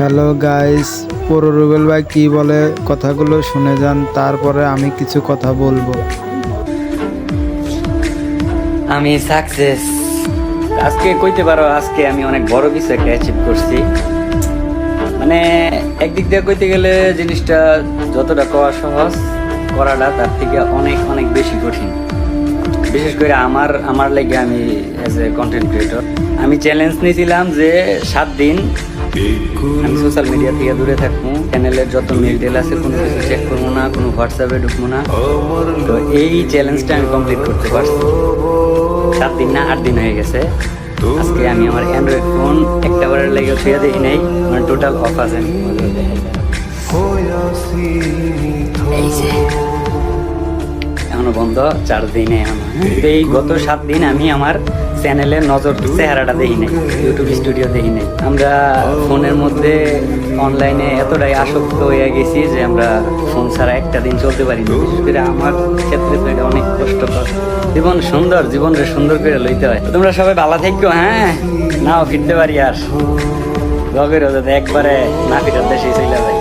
Hello guys, পুরো রুবেল ভাই কি বলে কথাগুলো শুনে যান, তারপরে আমি কিছু কথা বলবো। আমি সাকসেস আজকে কইতে পারো, আজকে আমি অনেক বড় কিছু একটা অ্যাচিভ করছি। মানে একদিক দিয়ে কইতে গেলে জিনিসটা যতটা করা সহজ, করাটা তার থেকে অনেক অনেক বেশি কঠিন। বিশেষ করে আমার লাগে, আমি অ্যাজ এ কন্টেন্ট ক্রিয়েটর আমি চ্যালেঞ্জ নিয়েছিলাম যে 7 দিন আমি সোশ্যাল মিডিয়া থেকে দূরে থাকবো, চ্যানেলের যত মেল টেল আছে কোনো কিছু চেক করবো না, কোনো হোয়াটসঅ্যাপে ঢুকবো না। তো এই চ্যালেঞ্জটা আমি কমপ্লিট করতে পারছি। 7 দিন না 8 দিন হয়ে গেছে। আজকে আমি আমার অ্যান্ড্রয়েড ফোন একটা বারের লেগে ছুঁয়ে দেখি নাই, মানে টোটাল অফ আছে। এই যে এখনো বন্ধ, চার্জ দিই নাই এখনো। এই গত 7 দিন আমি আমার চ্যানেলের নজর চেহারাটা দেখি নাই, ইউটিউব স্টুডিও দেখি নাই। আমরা ফোনের মধ্যে অনলাইনে এতটাই আসক্ত হয়ে গেছি যে আমরা ফোন ছাড়া একটা দিন চলতে পারি না। বিশেষ করে আমার ক্ষেত্রে তো এটা অনেক কষ্টকর। জীবন সুন্দর, জীবনটা সুন্দর করে লইতে হয়। তোমরা সবাই ভালো থাকো, হ্যাঁ, নাও ফিরতে পারি আর গভীর যাতে একবারে না ফিরার দেশে চলে যায়।